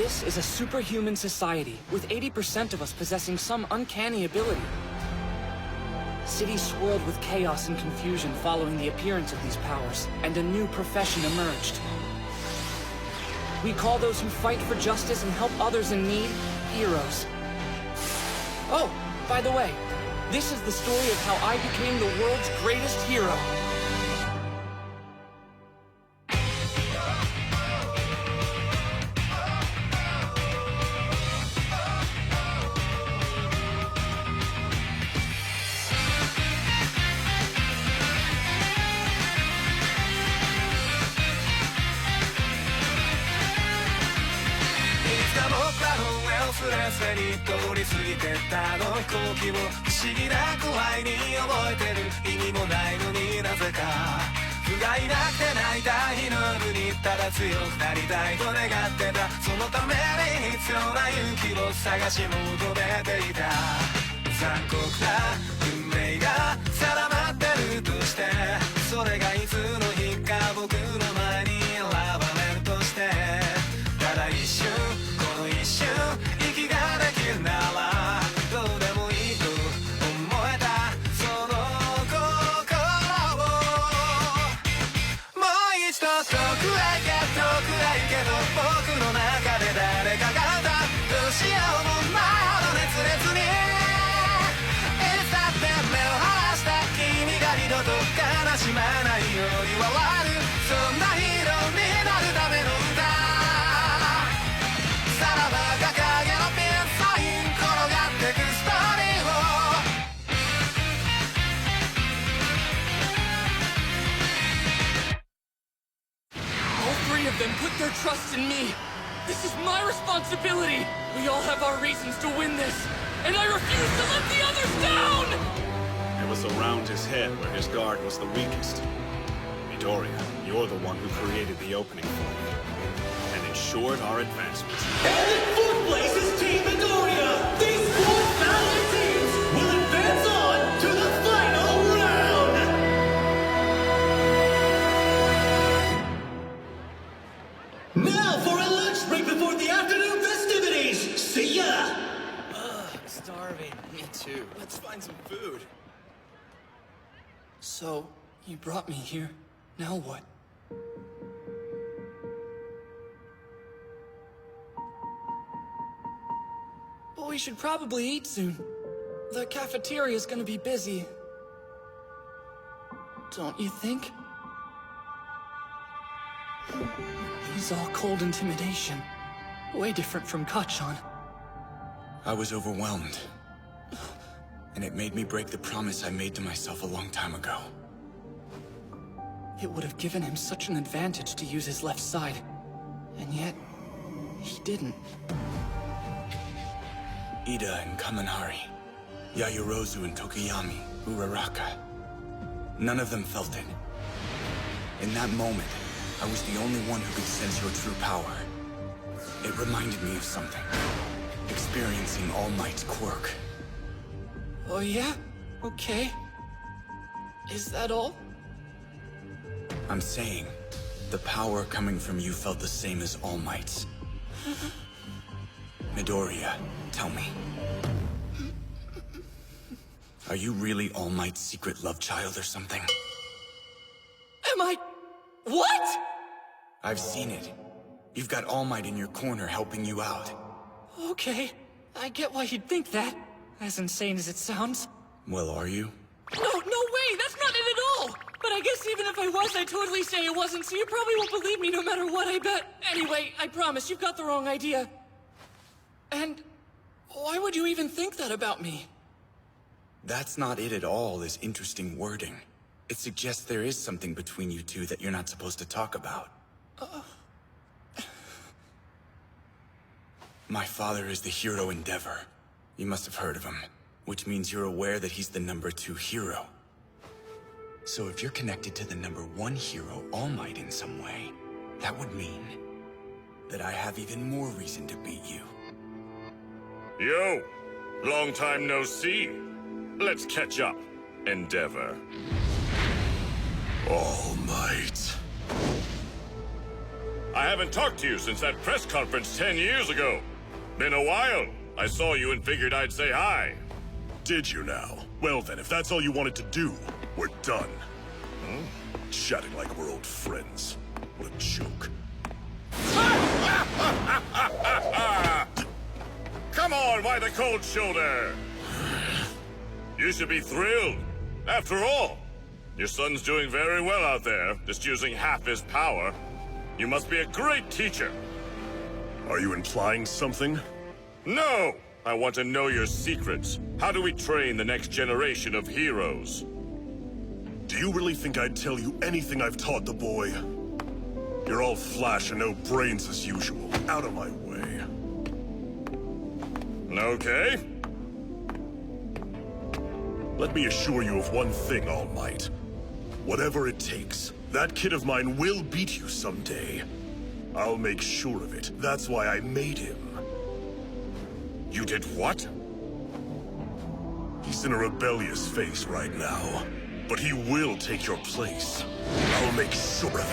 This is a superhuman society, with 80% of us possessing some uncanny ability. Cities swirled with chaos and confusion following the appearance of these powers, and a new profession emerged. We call those who fight for justice and help others in need, heroes. Oh, by the way, this is the story of how I became the world's greatest hero. Put their trust in me. This is my responsibility. We all have our reasons to win this, and I refuse to let the others down! It was around his head where his guard was the weakest. Midoriya, you're the one who created the opening for me, and ensured our advancement. And in fourth place is Team Midoriya! These four valiant teams will advance on to the final round! Now for a lunch break before the afternoon festivities! See ya! Starving. Me too. Let's find some food. So, you brought me here. Now what? Well, we should probably eat soon. The cafeteria's gonna be busy. Don't you think? He's all cold intimidation. Way different from Kachan. I was overwhelmed. And it made me break the promise I made to myself a long time ago. It would have given him such an advantage to use his left side. And yet, he didn't. Ida and Kaminari, Yayorozu and Tokiyami, Uraraka. None of them felt it. In that moment, I was the only one who could sense your true power. It reminded me of something. Experiencing All Might's quirk. Oh yeah? Okay. Is that all? I'm saying, the power coming from you felt the same as All Might's. Midoriya, tell me. Are you really All Might's secret love child or something? Am I... What? I've seen it. You've got All Might in your corner helping you out. Okay. I get why you'd think that. As insane as it sounds. Well, are you? No way! That's not it at all! But I guess even if I was, I'd totally say it wasn't, so you probably won't believe me no matter what, I bet. Anyway, I promise, you've got the wrong idea. And... why would you even think that about me? That's not it at all, this interesting wording. It suggests there is something between you two that you're not supposed to talk about. My father is the hero Endeavor. You must have heard of him, which means you're aware that he's the #2 hero. So if you're connected to the #1 hero, All Might, in some way, that would mean that I have even more reason to beat you. Yo! Long time no see. Let's catch up, Endeavor. All Might. I haven't talked to you since that press conference 10 years ago. Been a while. I saw you and figured I'd say hi. Did you now? Well then, if that's all you wanted to do, we're done. Chatting like we're old friends. What a joke. Come on, why the cold shoulder? You should be thrilled. After all, your son's doing very well out there, just using half his power. You must be a great teacher. Are you implying something? No! I want to know your secrets. How do we train the next generation of heroes? Do you really think I'd tell you anything I've taught the boy? You're all flash and no brains as usual. Out of my way. Okay. Let me assure you of one thing, All Might. Whatever it takes, that kid of mine will beat you someday. I'll make sure of it. That's why I made him. You did what? He's in a rebellious phase right now, but he will take your place. I'll make sure of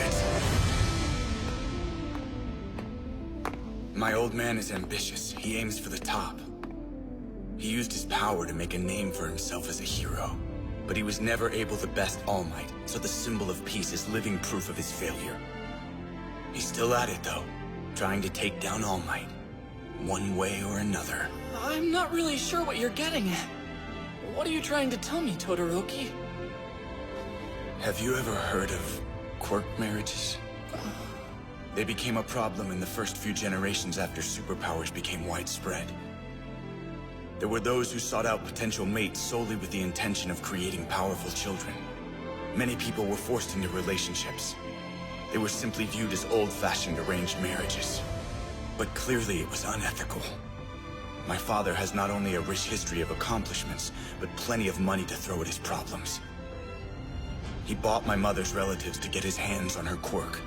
it. My old man is ambitious. He aims for the top. He used his power to make a name for himself as a hero. But he was never able to best All Might, so the symbol of peace is living proof of his failure. He's still at it, though, trying to take down All Might, one way or another. I'm not really sure what you're getting at. What are you trying to tell me, Todoroki? Have you ever heard of quirk marriages? They became a problem in the first few generations after superpowers became widespread. There were those who sought out potential mates solely with the intention of creating powerful children. Many people were forced into relationships. They were simply viewed as old-fashioned arranged marriages. But clearly it was unethical. My father has not only a rich history of accomplishments, but plenty of money to throw at his problems. He bought my mother's relatives to get his hands on her quirk.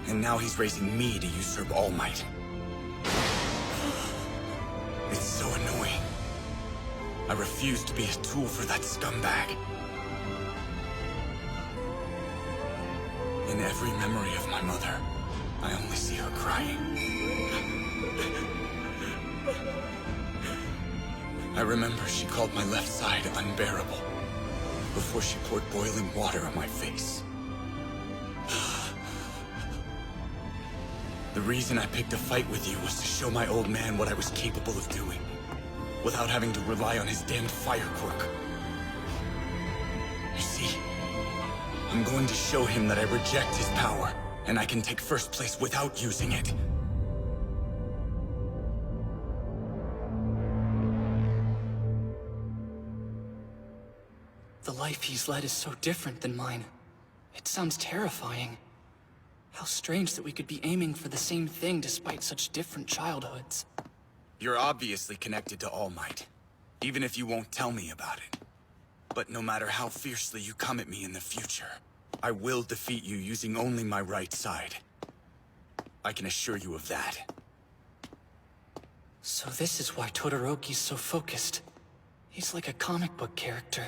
And now he's raising me to usurp All Might. It's so annoying. I refuse to be a tool for that scumbag. In every memory of my mother, I only see her crying. I remember she called my left side unbearable before she poured boiling water on my face. The reason I picked a fight with you was to show my old man what I was capable of doing, without having to rely on his damned fire quirk. You see, I'm going to show him that I reject his power, and I can take first place without using it. The life he's led is so different than mine. It sounds terrifying. How strange that we could be aiming for the same thing despite such different childhoods. You're obviously connected to All Might, even if you won't tell me about it. But no matter how fiercely you come at me in the future, I will defeat you using only my right side. I can assure you of that. So this is why Todoroki's so focused. He's like a comic book character.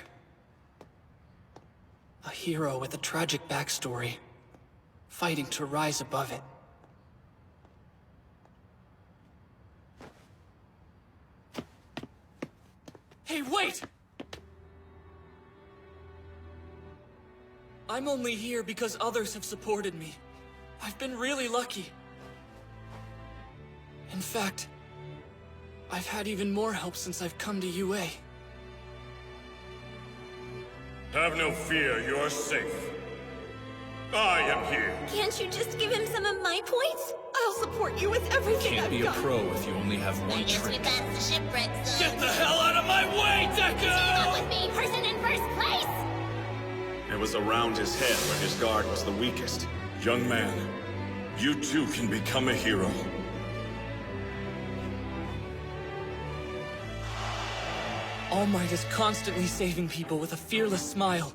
A hero with a tragic backstory, fighting to rise above it. Hey, wait! I'm only here because others have supported me. I've been really lucky. In fact, I've had even more help since I've come to UA. Have no fear, you're safe. I am here. Can't you just give him some of my points? I'll support you with everything Can't I've be a got. pro if you only have I one guess we trick. passed the shipwreck zone. Get the hell out of my way, Team Deku! up with me, person in first place! It was around his head where his guard was the weakest. Young man, you too can become a hero. All Might is constantly saving people with a fearless smile.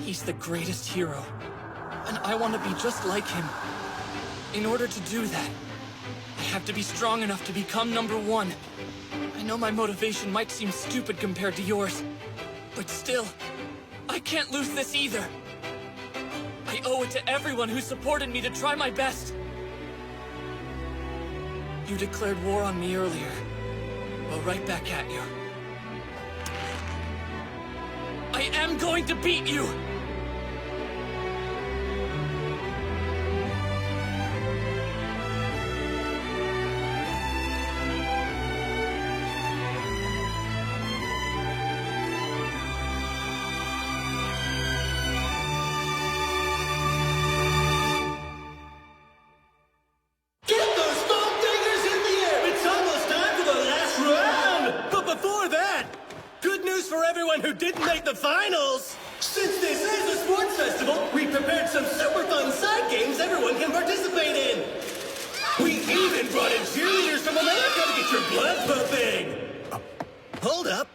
He's the greatest hero, and I want to be just like him. In order to do that, I have to be strong enough to become #1. I know my motivation might seem stupid compared to yours, but still, I can't lose this either. I I owe it to everyone who supported me to try my best. You declared war on me earlier. Well, right back at you. I am going to beat you! Who didn't make the finals! Since this is a sports festival, we prepared some super fun side games everyone can participate in! We even brought in cheerleaders from America to get your blood pumping! Hold up!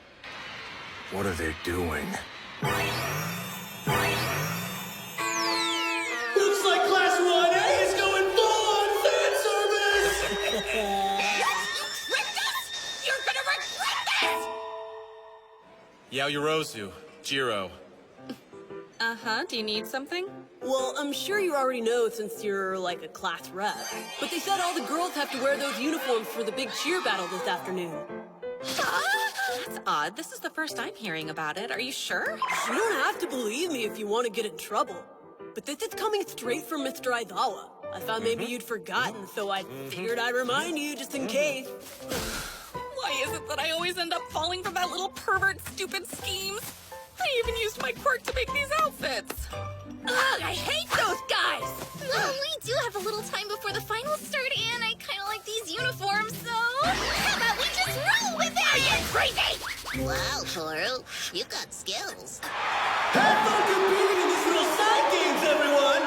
What are they doing? Looks like Class 1A is going full-on fan service! You're gonna regret this! Yaoyorozu, Jiro. Uh-huh, do you need something? Well, I'm sure you already know since you're like a class rep. But they said all the girls have to wear those uniforms for the big cheer battle this afternoon. That's odd. This is the first I'm hearing about it. Are you sure? You don't have to believe me if you want to get in trouble. But this is coming straight from Mr. Aizawa. I thought maybe you'd forgotten, so I figured I'd remind you just in case. Why is it that I always end up falling for that little pervert's stupid schemes? I even used my quirk to make these outfits. Ugh, I hate those guys! Well, we do have a little time before the finals start, and I kind of like these uniforms, so... How about we just roll with it? Are you crazy? Wow, Toru, you got skills. Have fun competing in these little side games, everyone!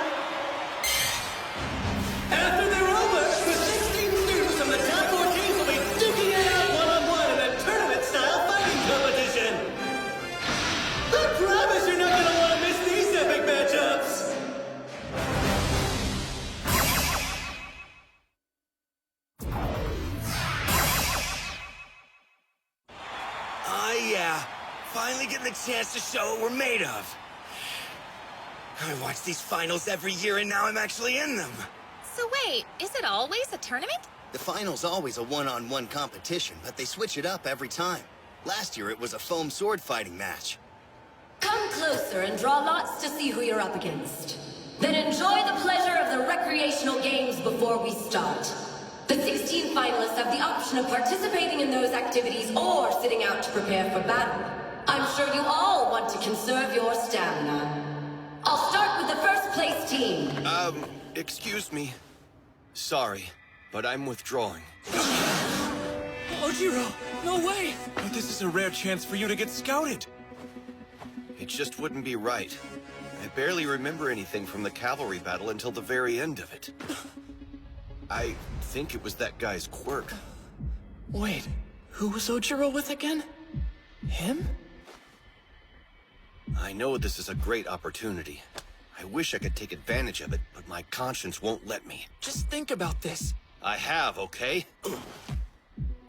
After they're over, the 16 students from the top 4 teams will be duking it out one-on-one in a tournament-style fighting competition! I promise you're not gonna want to miss these epic matchups! Yeah. Finally getting the chance to show what we're made of. I watch these finals every year, and now I'm actually in them. So wait, is it always a tournament? The final's always a one-on-one competition, but they switch it up every time. Last year, it was a foam sword fighting match. Come closer and draw lots to see who you're up against. Then enjoy the pleasure of the recreational games before we start. The 16 finalists have the option of participating in those activities or sitting out to prepare for battle. I'm sure you all want to conserve your stamina. I'll start with the first place team. Excuse me. Sorry, but I'm withdrawing. Oh, Jiro, no way! But this is a rare chance for you to get scouted. It just wouldn't be right. I barely remember anything from the cavalry battle until the very end of it. I think it was that guy's quirk. Wait, who was Ojiro with again? Him? I know this is a great opportunity. I wish I could take advantage of it, but my conscience won't let me. Just think about this. I have, okay?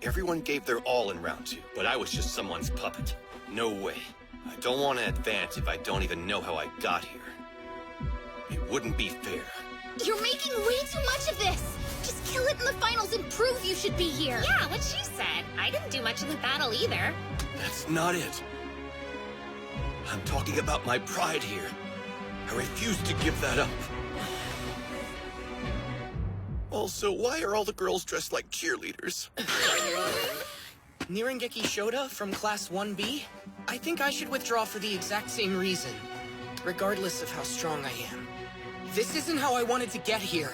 Everyone gave their all in round 2, but I was just someone's puppet. No way. I don't want to advance if I don't even know how I got here. It wouldn't be fair. You're making way too much of this! Just kill it in the finals and prove you should be here! Yeah, what she said. I didn't do much in the battle either. That's not it. I'm talking about my pride here. I refuse to give that up. Also, why are all the girls dressed like cheerleaders? Nirengeki Shoda from Class 1B? I think I should withdraw for the exact same reason, regardless of how strong I am. This isn't how I wanted to get here.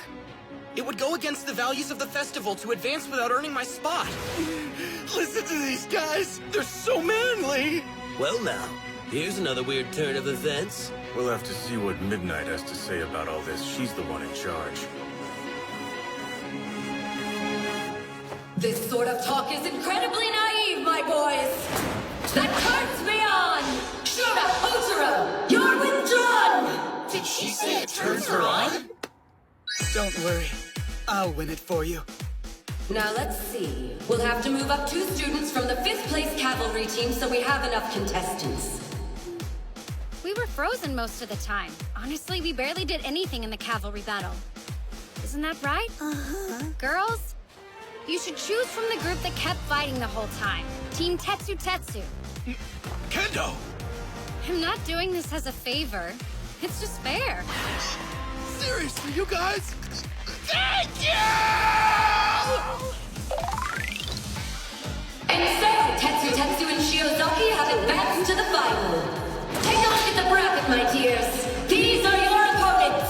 It would go against the values of the festival to advance without earning my spot. Listen to these guys! They're so manly! Well now, here's another weird turn of events. We'll have to see what Midnight has to say about all this. She's the one in charge. This sort of talk is incredibly naive, my boys. That turns me on. Shoda Ojiro, you're withdrawn. Did she say it turns her on? Don't worry. I'll win it for you. Now let's see. We'll have to move up 2 students from the 5th place cavalry team so we have enough contestants. we were frozen most of the time. Honestly, we barely did anything in the cavalry battle. Isn't that right? Uh-huh. Girls, you should choose from the group that kept fighting the whole time. Team Tetsu Tetsu. Kendo! I'm not doing this as a favor. It's just fair. Seriously, you guys? Thank you! And so, Tetsu Tetsu and Shiozaki have advanced to the final. Take a look at the bracket, my dears. These are your opponents.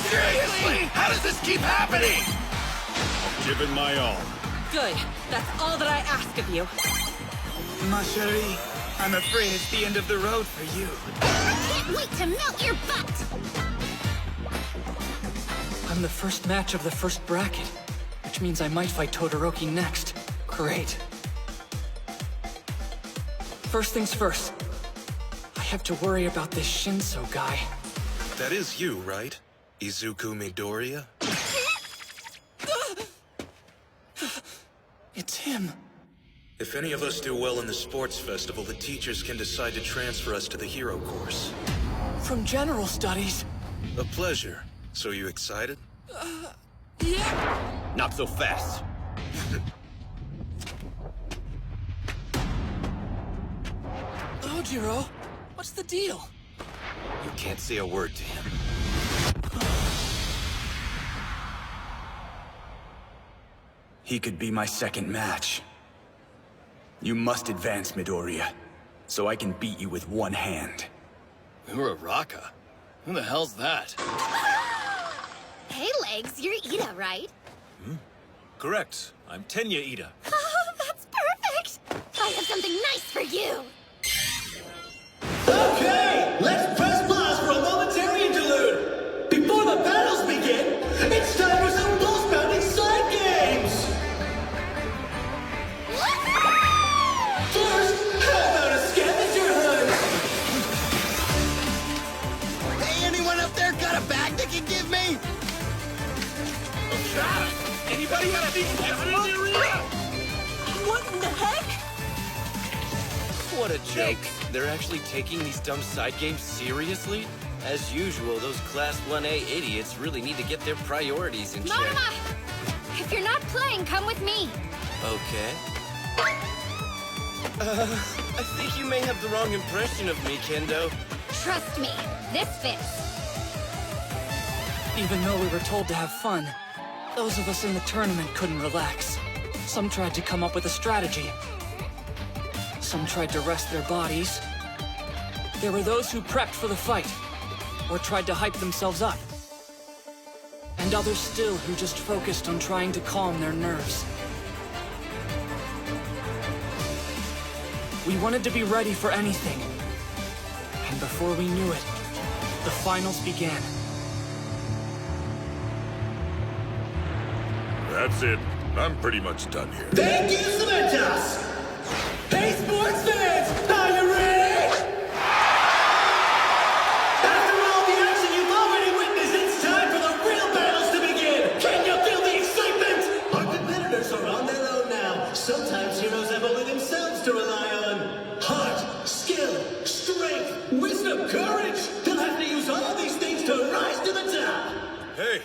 Seriously? How does this keep happening? I've given my all. Good. That's all that I ask of you. Ma chérie, I'm afraid it's the end of the road for you. I can't wait to melt your butt! I'm the first match of the first bracket, which means I might fight Todoroki next. Great. First things first. I have to worry about this Shinso guy. That is you, right? Izuku Midoriya? It's him. If any of us do well in the sports festival, the teachers can decide to transfer us to the hero course. From general studies. A pleasure. So you excited? Yeah. Not so fast. Ojiro, what's the deal? You can't say a word to him. He could be my second match. You must advance, Midoriya, so I can beat you with one hand. Uraraka? Who the hell's that? Hey, Legs, you're Ida, right? Correct. I'm Tenya Ida. Oh, that's perfect! I have something nice for you! Okay, let's press pause for a momentary interlude. Before the battles begin, it's time for some pulse-pounding side games. First, how about a scavenger hunt? Hey, anyone up there got a bag they can give me? Anybody have these What in the heck? What a joke. They're actually taking these dumb side games seriously? As usual, those Class 1A idiots really need to get their priorities in check. Marama! If you're not playing, come with me. Okay. I think you may have the wrong impression of me, Kendo. Trust me, this fits. Even though we were told to have fun, those of us in the tournament couldn't relax. Some tried to come up with a strategy. Some tried to rest their bodies. There were those who prepped for the fight, or tried to hype themselves up. And others still who just focused on trying to calm their nerves. We wanted to be ready for anything. And before we knew it, the finals began. That's it. I'm pretty much done here. Thank you, Cementos! Hey, sports fans! Are you ready? After all the action you've already witnessed, it's time for the real battles to begin! Can you feel the excitement? Our competitors are on their own now. Sometimes heroes have only themselves to rely on. Heart, skill, strength, wisdom, courage! They'll have to use all these things to rise to the top! Hey!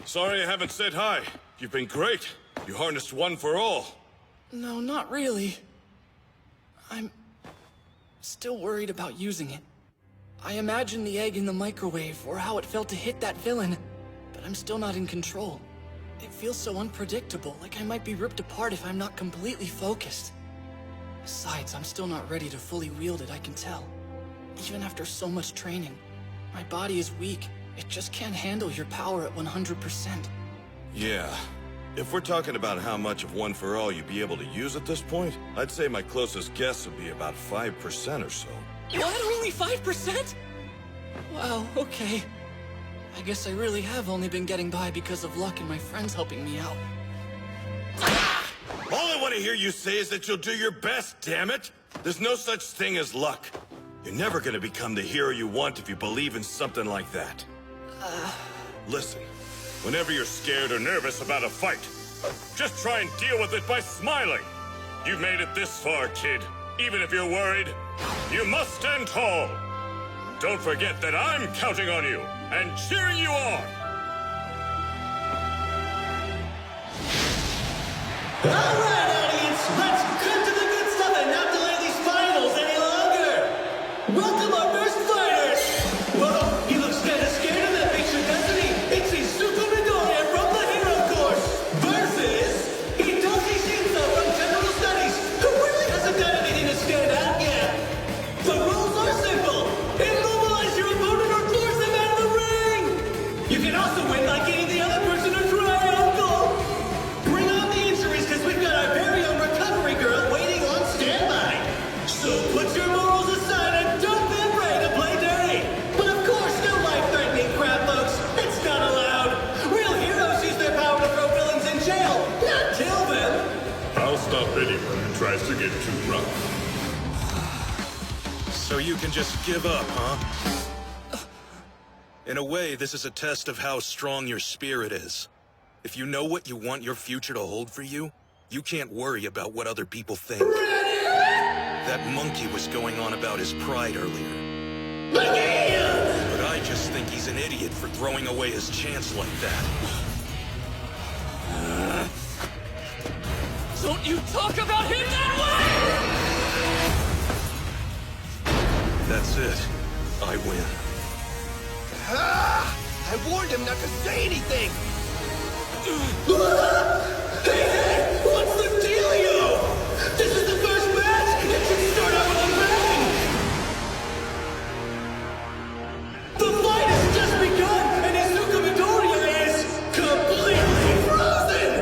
Sorry I haven't said hi. You've been great. You harnessed one for all. No, not really. I'm still worried about using it. I imagine the egg in the microwave, or how it felt to hit that villain, but I'm still not in control. It feels so unpredictable, like I might be ripped apart if I'm not completely focused. Besides, I'm still not ready to fully wield it, I can tell. Even after so much training, my body is weak. It just can't handle your power at 100%. Yeah. If we're talking about how much of One for All you'd be able to use at this point, I'd say my closest guess would be about 5% or so. What? Only 5%? Wow, okay. I guess I really have only been getting by because of luck and my friends helping me out. All I want to hear you say is that you'll do your best, damn it! There's no such thing as luck. You're never gonna become the hero you want if you believe in something like that. Listen, whenever you're scared or nervous about a fight, just try and deal with it by smiling. You've made it this far, kid. Even if you're worried, you must stand tall. Don't forget that I'm counting on you and cheering you on. All right, audience, let's cut to the good stuff and not delay these finals any longer. Welcome our first fighters. Whoa, he looks kind of scared of that picture, doesn't he? It's Izuku Midoriya from the Hero Course versus Shinso from Technical Studies, who really hasn't done anything to stand out yet. The rules are simple. Immobilize your opponent or force them out of the ring. You can also win by getting the other person to triangle. Bring on the injuries, because we've got our very own recovery girl waiting on standby. So put your morals aside and don't be afraid to play dirty. But of course, no life-threatening crap, folks. It's not allowed. Real heroes use their power to throw villains in jail, not kill them. I'll stop anyone who tries to get too rough. So you can just give up, huh? In a way, this is a test of how strong your spirit is. If you know what you want your future to hold for you, you can't worry about what other people think. That monkey was going on about his pride earlier. But I just think he's an idiot for throwing away his chance like that. Don't you talk about him that way! That's it. I win. I warned him not to say anything! Hey, what's the dealio? This is the first match! It should start out with a bang! The fight has just begun, and Izuku Midoriya is completely frozen!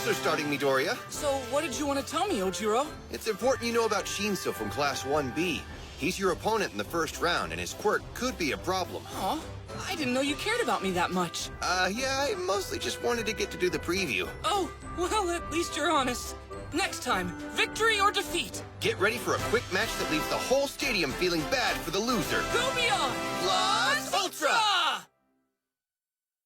Are starting, Midoriya. So, what did you want to tell me, Ojiro? It's important you know about Shinso from Class 1B. He's your opponent in the first round, and his quirk could be a problem. Aw, I didn't know you cared about me that much. Yeah, I mostly just wanted to get to do the preview. Oh, well, at least you're honest. Next time, victory or defeat. Get ready for a quick match that leaves the whole stadium feeling bad for the loser. Go beyond! Fly!